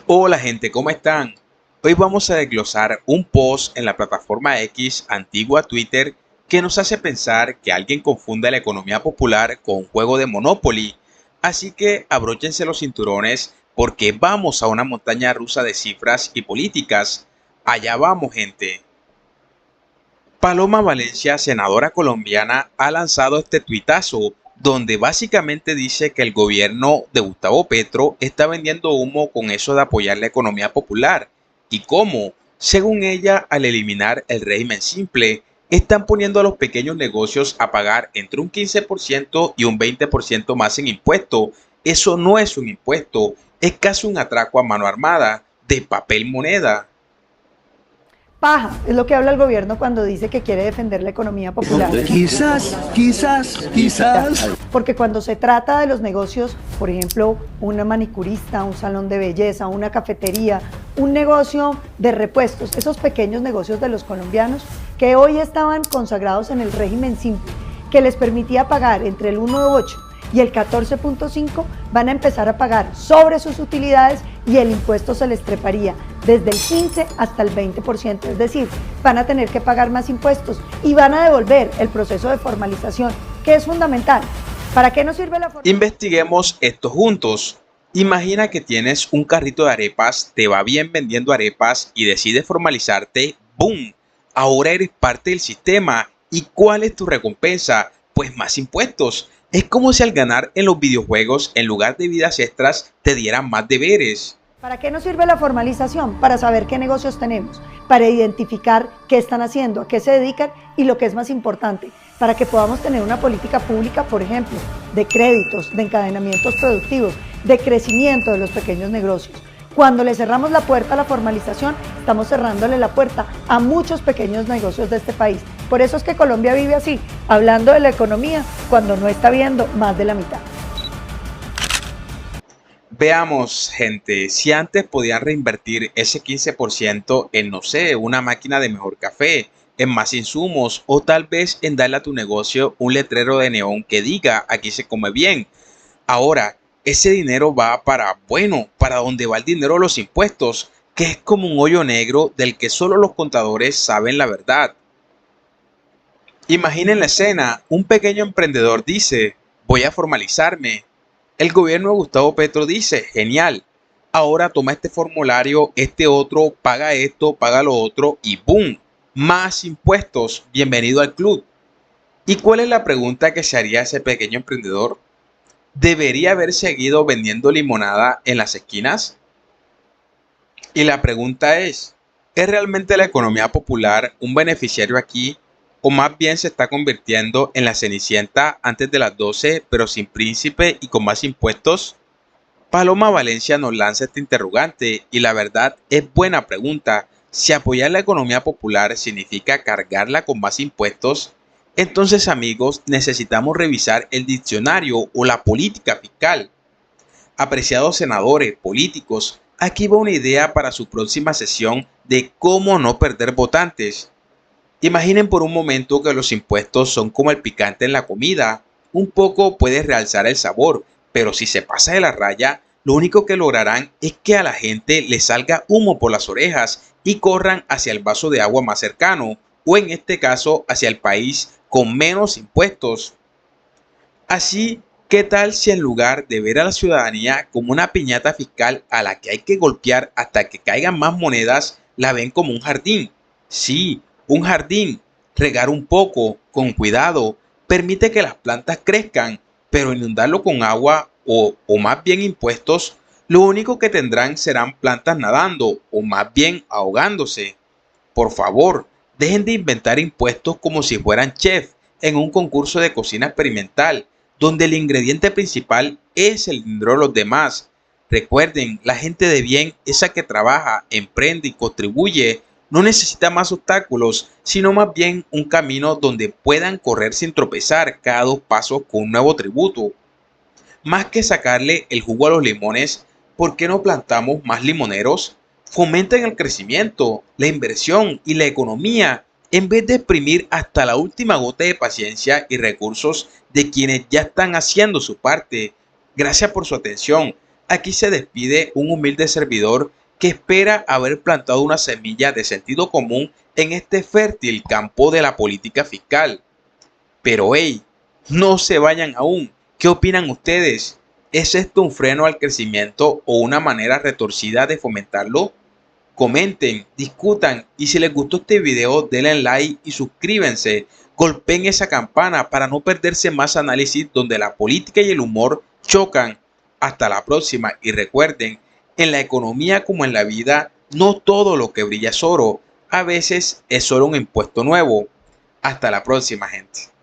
Hola gente, ¿cómo están? Hoy vamos a desglosar un post en la plataforma X, antigua Twitter, que nos hace pensar que alguien confunde la economía popular con un juego de Monopoly. Así que abróchense los cinturones porque vamos a una montaña rusa de cifras y políticas. Allá vamos, gente. Paloma Valencia, senadora colombiana, ha lanzado este tuitazo donde básicamente dice que el gobierno de Gustavo Petro está vendiendo humo con eso de apoyar la economía popular. ¿Y cómo? Según ella, al eliminar el régimen simple, están poniendo a los pequeños negocios a pagar entre un 15% y un 20% más en impuestos. Eso no es un impuesto, es casi un atraco a mano armada, de papel moneda. Paja, es lo que habla el gobierno cuando dice que quiere defender la economía popular. Quizás. Porque cuando se trata de los negocios, por ejemplo, una manicurista, un salón de belleza, una cafetería, un negocio de repuestos, esos pequeños negocios de los colombianos que hoy estaban consagrados en el régimen simple, que les permitía pagar entre el 1,8 y el 14,5, van a empezar a pagar sobre sus utilidades y el impuesto se les treparía desde el 15 hasta el 20%, es decir, van a tener que pagar más impuestos y van a devolver el proceso de formalización, que es fundamental. ¿Para qué nos sirve la formalización? Investiguemos esto juntos. Imagina que tienes un carrito de arepas, te va bien vendiendo arepas y decides formalizarte. ¡Boom! Ahora eres parte del sistema. ¿Y cuál es tu recompensa? Pues más impuestos. Es como si al ganar en los videojuegos, en lugar de vidas extras, te dieran más deberes. ¿Para qué nos sirve la formalización? Para saber qué negocios tenemos, para identificar qué están haciendo, a qué se dedican y lo que es más importante, para que podamos tener una política pública, por ejemplo, de créditos, de encadenamientos productivos, de crecimiento de los pequeños negocios. Cuando le cerramos la puerta a la formalización, estamos cerrándole la puerta a muchos pequeños negocios de este país. Por eso es que Colombia vive así, hablando de la economía, cuando no está viendo más de la mitad. Veamos, gente, si antes podían reinvertir ese 15% en, no sé, una máquina de mejor café, en más insumos o tal vez en darle a tu negocio un letrero de neón que diga aquí se come bien. Ahora, ese dinero va para, bueno, para donde va el dinero de los impuestos, que es como un hoyo negro del que solo los contadores saben la verdad. Imaginen la escena, un pequeño emprendedor dice, voy a formalizarme. El gobierno de Gustavo Petro dice, genial, ahora toma este formulario, este otro, paga esto, paga lo otro y ¡boom! Más impuestos, bienvenido al club. ¿Y cuál es la pregunta que se haría ese pequeño emprendedor? ¿Debería haber seguido vendiendo limonada en las esquinas? Y la pregunta ¿es realmente la economía popular un beneficiario aquí o más bien se está convirtiendo en la Cenicienta antes de las 12 pero sin príncipe y con más impuestos? Paloma Valencia nos lanza este interrogante y la verdad es buena pregunta. Si apoyar la economía popular significa cargarla con más impuestos, entonces amigos necesitamos revisar el diccionario o la política fiscal. Apreciados senadores, políticos, aquí va una idea para su próxima sesión de cómo no perder votantes. Imaginen por un momento que los impuestos son como el picante en la comida. Un poco puede realzar el sabor, pero si se pasa de la raya, lo único que lograrán es que a la gente le salga humo por las orejas y corran hacia el vaso de agua más cercano, o en este caso hacia el país con menos impuestos. Así, ¿qué tal si en lugar de ver a la ciudadanía como una piñata fiscal a la que hay que golpear hasta que caigan más monedas, la ven como un jardín? Sí, un jardín. Regar un poco, con cuidado, permite que las plantas crezcan, pero inundarlo con agua o más bien impuestos, lo único que tendrán serán plantas nadando o más bien ahogándose. Por favor, dejen de inventar impuestos como si fueran chef en un concurso de cocina experimental, donde el ingrediente principal es el dinero de los demás. Recuerden, la gente de bien, esa que trabaja, emprende y contribuye, no necesita más obstáculos, sino más bien un camino donde puedan correr sin tropezar cada 2 pasos con un nuevo tributo. Más que sacarle el jugo a los limones, ¿por qué no plantamos más limoneros? Fomenten el crecimiento, la inversión y la economía, en vez de exprimir hasta la última gota de paciencia y recursos de quienes ya están haciendo su parte. Gracias por su atención. Aquí se despide un humilde servidor que espera haber plantado una semilla de sentido común en este fértil campo de la política fiscal. Pero hey, no se vayan aún. ¿Qué opinan ustedes? ¿Es esto un freno al crecimiento o una manera retorcida de fomentarlo? Comenten, discutan y si les gustó este video denle like y suscríbanse. Golpeen esa campana para no perderse más análisis donde la política y el humor chocan. Hasta la próxima y recuerden, en la economía como en la vida, no todo lo que brilla es oro. A veces es solo un impuesto nuevo. Hasta la próxima, gente.